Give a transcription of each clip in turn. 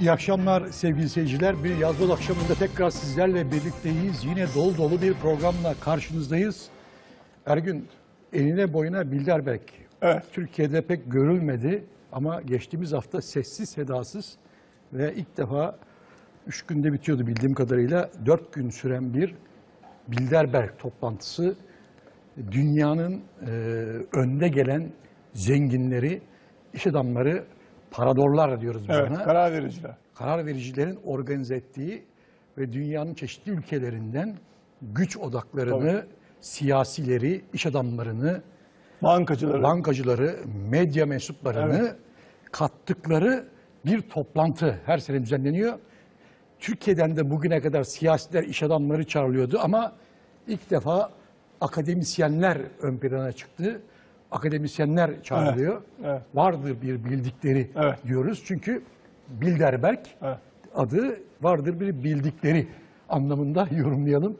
İyi akşamlar sevgili seyirciler. Bir Yaz Boz akşamında tekrar sizlerle birlikteyiz. Yine dolu dolu bir programla karşınızdayız. Ergün, eline boyuna Bilderberg. Evet. Türkiye'de pek görülmedi ama geçtiğimiz hafta sessiz sedasız ve ilk defa 3 günde bitiyordu bildiğim kadarıyla. 4 gün süren bir Bilderberg toplantısı. Dünyanın önde gelen zenginleri, iş adamları, paradorlar diyoruz biz ona. Karar vericiler. Karar vericilerin organize ettiği ve dünyanın çeşitli ülkelerinden güç odaklarını, siyasileri, iş adamlarını, bankacıları, medya mensuplarını kattıkları bir toplantı her sene düzenleniyor. Türkiye'den de bugüne kadar siyasiler, iş adamları çağrılıyordu ama ilk defa akademisyenler ön plana çıktı. Akademisyenler çağrılıyor. Evet. Vardır bir bildikleri diyoruz. Çünkü Bilderberg adı vardır bir bildikleri anlamında yorumlayalım.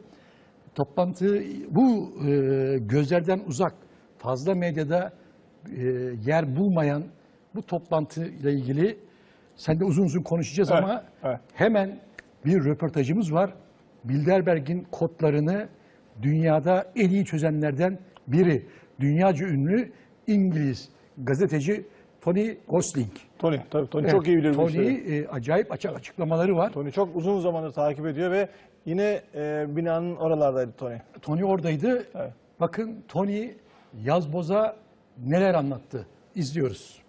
Toplantı bu gözlerden uzak, fazla medyada yer bulmayan bu toplantıyla ilgili seninle uzun uzun konuşacağız ama hemen bir röportajımız var. Bilderberg'in kodlarını dünyada en iyi çözenlerden biri. Dünyaca ünlü İngiliz gazeteci Tony Gosling. Tony çok iyi bilir bu işleri. Tony acayip açıklamaları var. Tony çok uzun zamandır takip ediyor ve yine binanın oralardaydı Tony. Tony oradaydı. Evet. Bakın Tony Yaz Boz'a neler anlattı. İzliyoruz.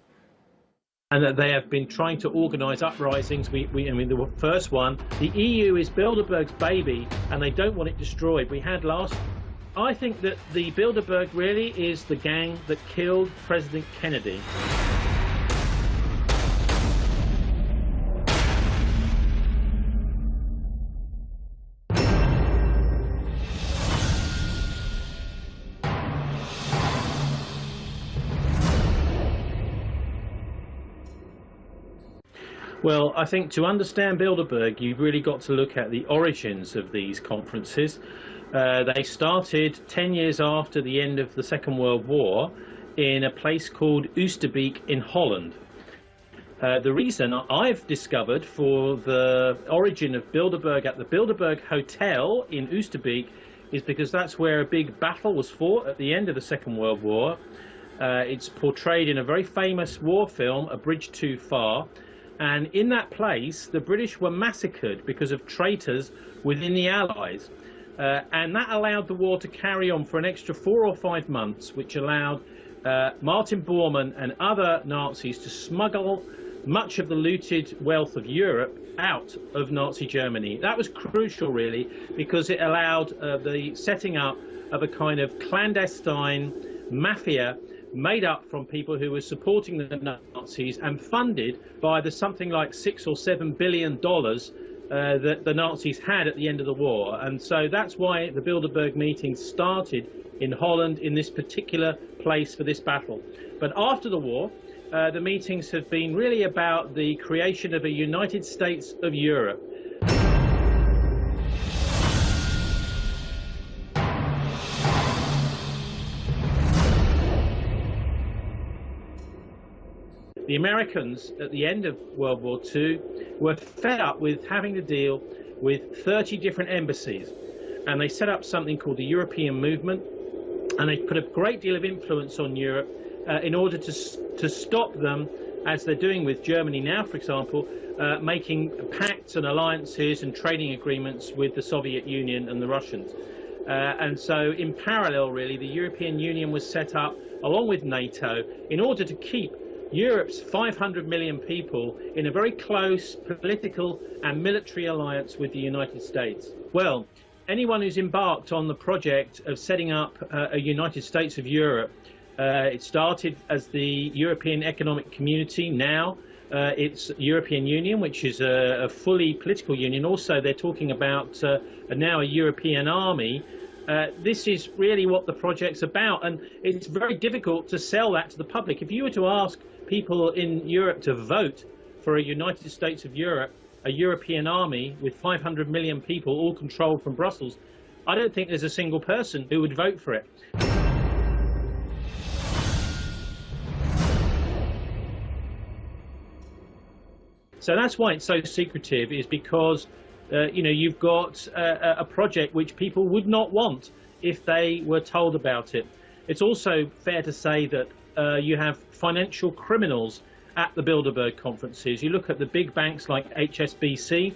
And they have been trying to organise uprisings. I mean, the first one, the EU is Bilderberg's baby, and they don't want it destroyed. We had last. I think that the Bilderberg really is the gang that killed President Kennedy. Well, I think to understand Bilderberg, you've really got to look at the origins of these conferences. They started 10 years after the end of the Second World War in a place called Oosterbeek in Holland. The reason I've discovered for the origin of Bilderberg at the Bilderberg Hotel in Oosterbeek is because that's where a big battle was fought at the end of the Second World War. It's portrayed in a very famous war film, A Bridge Too Far. And in that place, the British were massacred because of traitors within the Allies. And that allowed the war to carry on for an extra 4 or 5 months, which allowed Martin Bormann and other Nazis to smuggle much of the looted wealth of Europe out of Nazi Germany. That was crucial, really, because it allowed the setting up of a kind of clandestine mafia made up from people who were supporting the Nazis and funded by the something like $6 or $7 billion that the Nazis had at the end of the war. And so that's why the Bilderberg meeting started in Holland, in this particular place for this battle. But after the war, the meetings have been really about the creation of a United States of Europe. The Americans, at the end of World War II, were fed up with having to deal with 30 different embassies. And they set up something called the European Movement, and they put a great deal of influence on Europe in order to stop them, as they're doing with Germany now, for example, making pacts and alliances and trading agreements with the Soviet Union and the Russians. And so, in parallel, really, the European Union was set up, along with NATO, in order to keep Europe's 500 million people in a very close political and military alliance with the United States. Well, anyone who's embarked on the project of setting up a United States of Europe, it started as the European Economic Community. Now it's European Union, which is a fully political union. Also, they're talking about now a European army. This is really what the project's about, and it's very difficult to sell that to the public. If you were to ask people in Europe to vote for a United States of Europe, a European army with 500 million people all controlled from Brussels, I don't think there's a single person who would vote for it. So that's why it's so secretive, is because you've got a project which people would not want if they were told about it. It's also fair to say that you have financial criminals at the Bilderberg conferences. You look at the big banks like HSBC,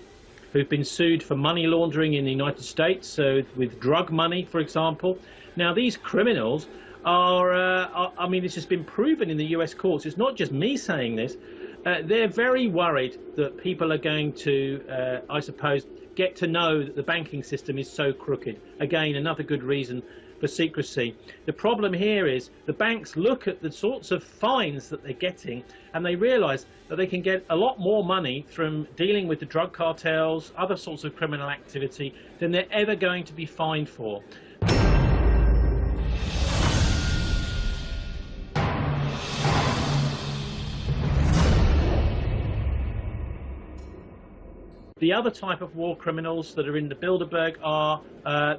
who've been sued for money laundering in the United States, so with drug money, for example. Now, these criminals I mean, this has been proven in the US courts. It's not just me saying this. They're very worried that people are going to, I suppose, get to know that the banking system is so crooked. Again, another good reason for secrecy. The problem here is the banks look at the sorts of fines that they're getting and they realize that they can get a lot more money from dealing with the drug cartels, other sorts of criminal activity, than they're ever going to be fined for. The other type of war criminals that are in the Bilderberg are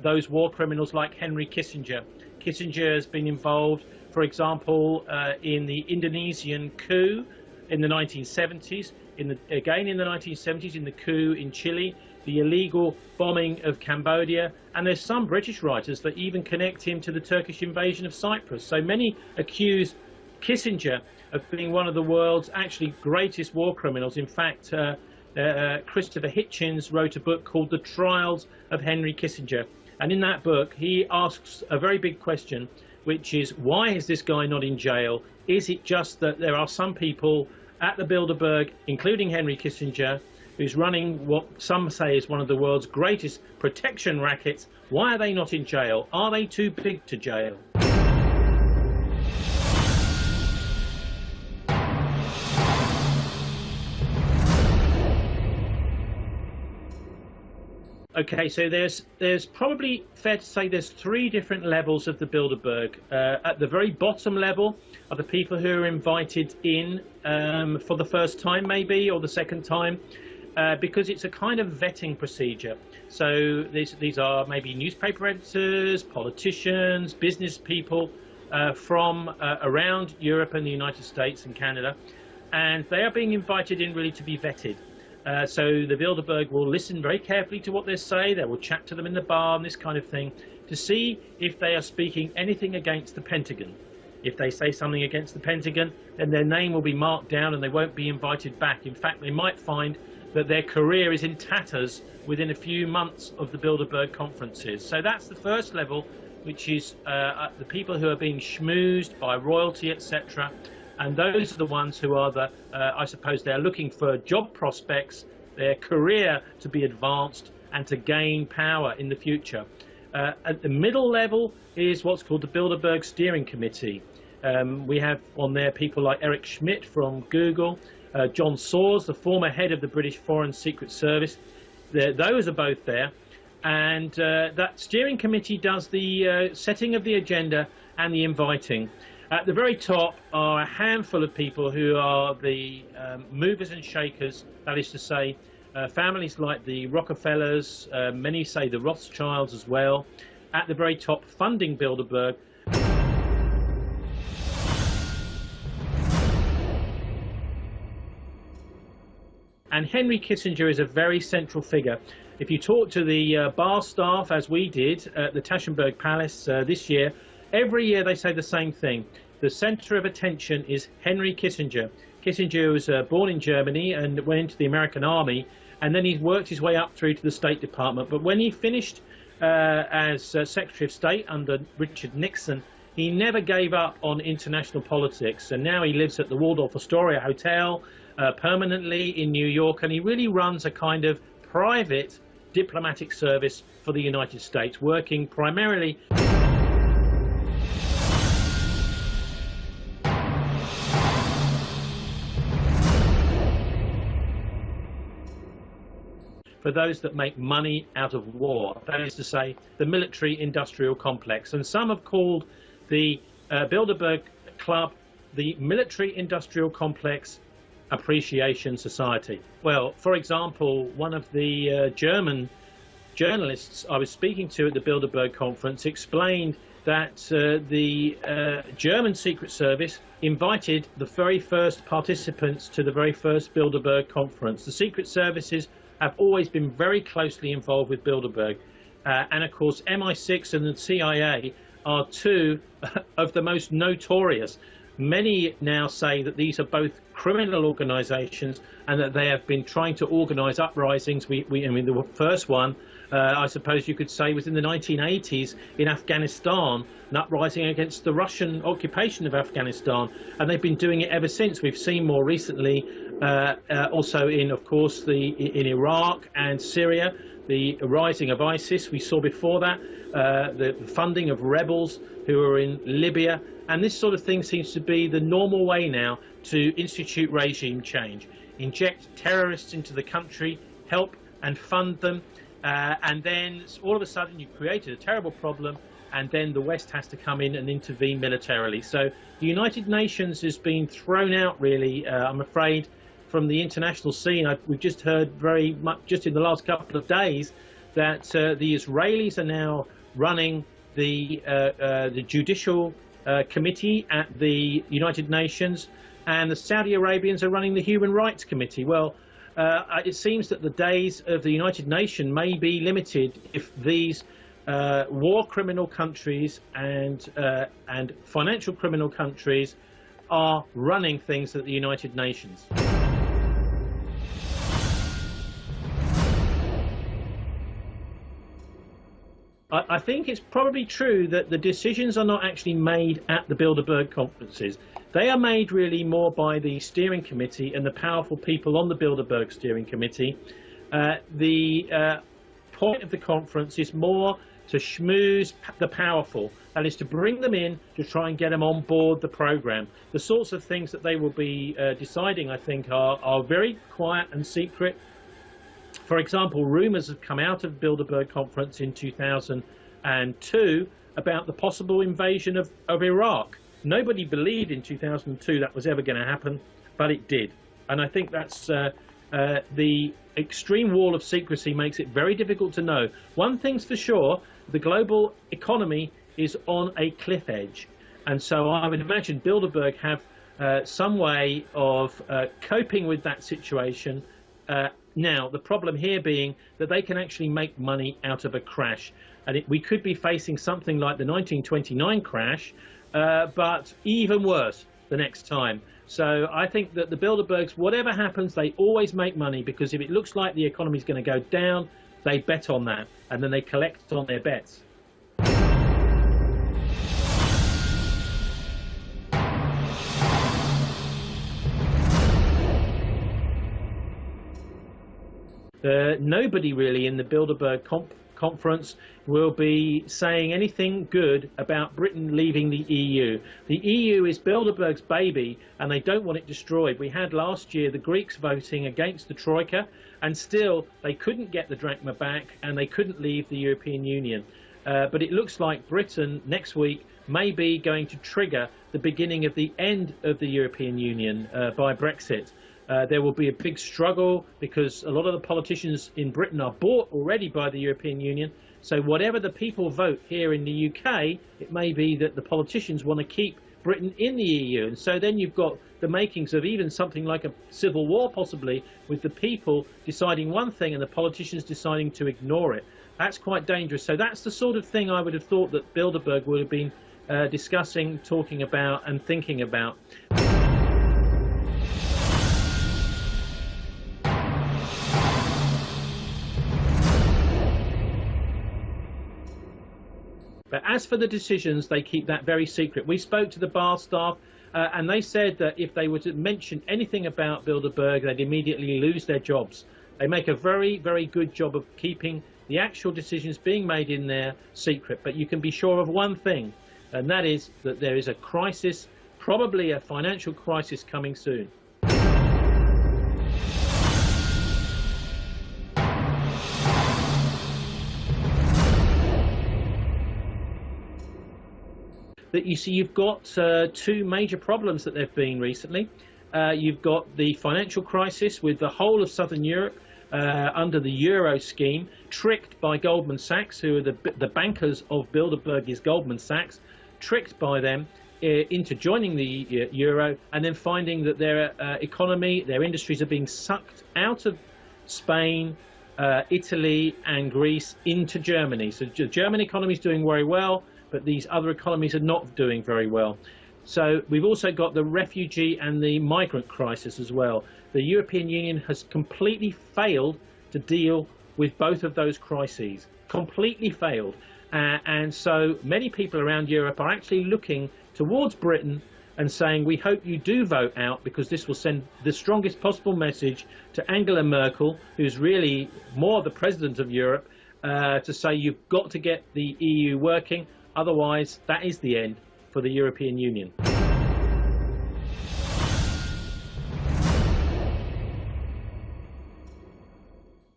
those war criminals like Henry Kissinger. Kissinger has been involved, for example, in the Indonesian coup in the 1970s, again in the 1970s in the coup in Chile, the illegal bombing of Cambodia, and there's some British writers that even connect him to the Turkish invasion of Cyprus. So many accuse Kissinger of being one of the world's actually greatest war criminals. In fact, Christopher Hitchens wrote a book called The Trials of Henry Kissinger, and in that book he asks a very big question, which is, why is this guy not in jail? Is it just that there are some people at the Bilderberg, including Henry Kissinger, who's running what some say is one of the world's greatest protection rackets? Why are they not in jail? Are they too big to jail? Okay, so there's probably fair to say there's three different levels of the Bilderberg. At the very bottom level are the people who are invited in for the first time maybe, or the second time, because it's a kind of vetting procedure. So these are maybe newspaper editors, politicians, business people from around Europe and the United States and Canada, and they are being invited in really to be vetted. So the Bilderberg will listen very carefully to what they say. They will chat to them in the bar and this kind of thing to see if they are speaking anything against the Pentagon. If they say something against the Pentagon, then their name will be marked down and they won't be invited back. In fact, they might find that their career is in tatters within a few months of the Bilderberg conferences. So that's the first level, which is the people who are being schmoozed by royalty, etc. And those are the ones who are the, I suppose they're looking for job prospects, their career to be advanced and to gain power in the future. At the middle level is what's called the Bilderberg Steering Committee. We have on there people like Eric Schmidt from Google, John Soares, the former head of the British Foreign Secret Service. Those are both there. And that steering committee does the setting of the agenda and the inviting. At the very top are a handful of people who are the movers and shakers, that is to say, families like the Rockefellers, many say the Rothschilds as well, at the very top funding Bilderberg. And Henry Kissinger is a very central figure. If you talk to the bar staff, as we did at the Taschenberg Palace this year, every year they say the same thing. The center of attention is Henry Kissinger. Kissinger was born in Germany and went into the American Army, and then he worked his way up through to the State Department. But when he finished as Secretary of State under Richard Nixon, he never gave up on international politics. And now he lives at the Waldorf Astoria Hotel permanently in New York, and he really runs a kind of private diplomatic service for the United States, working primarily for those that make money out of war, that is to say, the military-industrial complex. And some have called the Bilderberg Club the Military-Industrial Complex Appreciation Society. Well, for example, one of the German journalists I was speaking to at the Bilderberg conference explained that the German Secret Service invited the very first participants to the very first Bilderberg conference. The Secret Services have always been very closely involved with Bilderberg. And of course, MI6 and the CIA are two of the most notorious. Many now say that these are both criminal organizations and that they have been trying to organize uprisings. I mean, the first one, I suppose you could say, was in the 1980s in Afghanistan, an uprising against the Russian occupation of Afghanistan. And they've been doing it ever since. We've seen more recently also in, of course, in Iraq and Syria, the rising of ISIS. We saw before that the funding of rebels who are in Libya. And this sort of thing seems to be the normal way now to institute regime change. Inject terrorists into the country, help and fund them, and then all of a sudden you've created a terrible problem, and then the West has to come in and intervene militarily. So the United Nations has been thrown out, really, I'm afraid, from the international scene. We've just heard very much, just in the last couple of days, that the Israelis are now running the judicial committee at the United Nations, and the Saudi Arabians are running the Human Rights Committee. Well, it seems that the days of the United Nations may be limited if these war criminal countries and financial criminal countries are running things at the United Nations. I think it's probably true that the decisions are not actually made at the Bilderberg conferences. They are made really more by the steering committee and the powerful people on the Bilderberg steering committee. The point of the conference is more to schmooze the powerful, that is to bring them in to try and get them on board the program. The sorts of things that they will be deciding, I think, are very quiet and secret. For example, rumours have come out of the Bilderberg conference in 2002 about the possible invasion of Iraq. Nobody believed in 2002 that was ever going to happen, but it did. And I think that's the extreme wall of secrecy makes it very difficult to know. One thing's for sure, the global economy is on a cliff edge. And so I would imagine Bilderberg have some way of coping with that situation. Now, the problem here being that they can actually make money out of a crash. And we could be facing something like the 1929 crash, but even worse the next time. So I think that the Bilderbergs, whatever happens, they always make money, because if it looks like the economy is going to go down, they bet on that, and then they collect on their bets. Nobody really in the Bilderberg conference will be saying anything good about Britain leaving the EU. The EU is Bilderberg's baby, and they don't want it destroyed. We had last year the Greeks voting against the Troika, and still they couldn't get the drachma back, and they couldn't leave the European Union. But it looks like Britain next week may be going to trigger the beginning of the end of the European Union by Brexit. There will be a big struggle because a lot of the politicians in Britain are bought already by the European Union. So whatever the people vote here in the UK, it may be that the politicians want to keep Britain in the EU. And so then you've got the makings of even something like a civil war, possibly, with the people deciding one thing and the politicians deciding to ignore it. That's quite dangerous. So that's the sort of thing I would have thought that Bilderberg would have been discussing, talking about and thinking about. But as for the decisions, they keep that very secret. We spoke to the bar staff, and they said that if they were to mention anything about Bilderberg, they'd immediately lose their jobs. They make a very, very good job of keeping the actual decisions being made in there secret. But you can be sure of one thing, and that is that there is a crisis, probably a financial crisis, coming soon. That you see, you've got two major problems that there have been recently. You've got the financial crisis with the whole of Southern Europe under the Euro scheme, tricked by Goldman Sachs, who are the bankers of Bilderberg is Goldman Sachs, tricked by them into joining the Euro, and then finding that their economy, their industries are being sucked out of Spain, Italy and Greece into Germany. So the German economy is doing very well, but these other economies are not doing very well. So we've also got the refugee and the migrant crisis as well. The European Union has completely failed to deal with both of those crises, completely failed. And so many people around Europe are actually looking towards Britain and saying, we hope you do vote out, because this will send the strongest possible message to Angela Merkel, who's really more the president of Europe, to say you've got to get the EU working, otherwise that is the end for the European Union.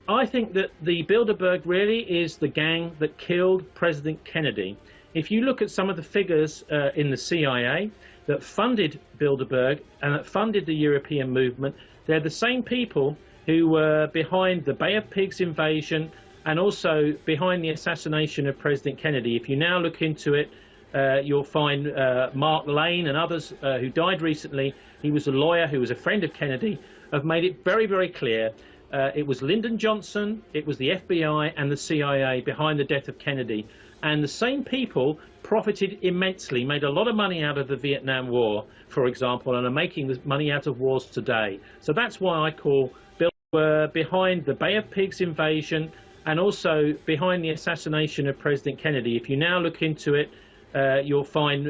I think that the Bilderberg really is the gang that killed President Kennedy. If you look at some of the figures in the CIA that funded Bilderberg and that funded the European movement, they're the same people who were behind the Bay of Pigs invasion and also behind the assassination of President Kennedy. If you now look into it, you'll find Mark Lane and others who died recently. He was a lawyer who was a friend of Kennedy, have made it very, very clear. It was Lyndon Johnson, it was the FBI and the CIA behind the death of Kennedy. And the same people profited immensely, made a lot of money out of the Vietnam War, for example, and are making the money out of wars today. So that's why I call Bill behind the Bay of Pigs invasion and also behind the assassination of President Kennedy. If you now look into it, you'll find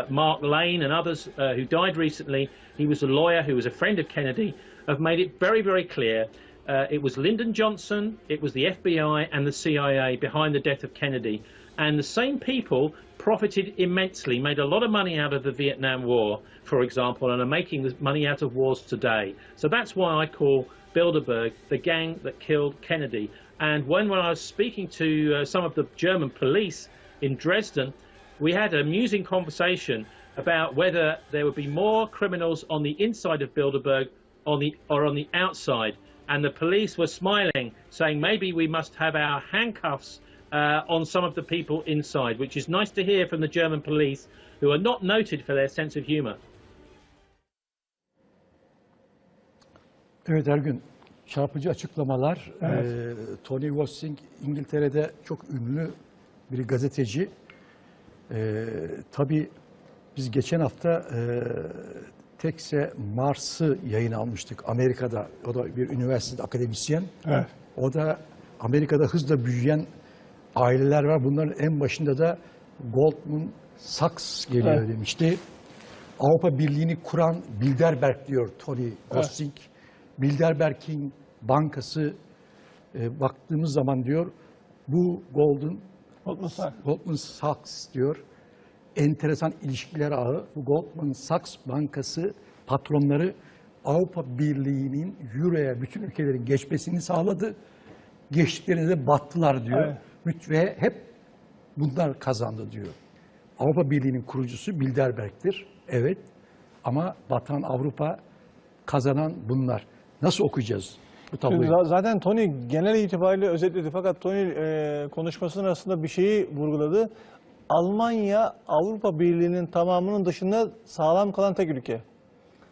Mark Lane and others who died recently. He was a lawyer who was a friend of Kennedy, have made it very, very clear. It was Lyndon Johnson, it was the FBI and the CIA behind the death of Kennedy. And the same people profited immensely, made a lot of money out of the Vietnam War, for example, and are making the money out of wars today. So that's why I call Bilderberg the gang that killed Kennedy. And when I was speaking to some of the German police in Dresden, we had an amusing conversation about whether there would be more criminals on the inside of Bilderberg or on the outside. And the police were smiling, saying maybe we must have our handcuffs on some of the people inside, which is nice to hear from the German police, who are not noted for their sense of humor. Evet Ergün, çarpıcı açıklamalar. Evet. Tony Gosling İngiltere'de çok ünlü bir gazeteci. Tabii biz geçen hafta Tekse Mars'ı yayın almıştık Amerika'da. O da bir üniversite akademisyen. Evet. O da Amerika'da hızla büyüyen aileler var. Bunların en başında da Goldman Sachs geliyor, evet, demişti. Avrupa Birliği'ni kuran Bilderberg diyor Tony Gosling. Evet. Bilderberg'in bankası baktığımız zaman diyor bu Goldman Sachs diyor enteresan ilişkiler ağı. Bu Goldman Sachs bankası patronları Avrupa Birliği'nin Euro'ya bütün ülkelerin geçmesini sağladı. Geçtiklerinde de battılar diyor. Evet. Ve hep bunlar kazandı diyor. Avrupa Birliği'nin kurucusu Bilderberg'tir. Evet. Ama batan Avrupa, kazanan bunlar. Nasıl okuyacağız bu tabloyu? Zaten Tony genel itibariyle özetledi. Fakat Tony konuşmasının arasında bir şeyi vurguladı. Almanya Avrupa Birliği'nin tamamının dışında sağlam kalan tek ülke.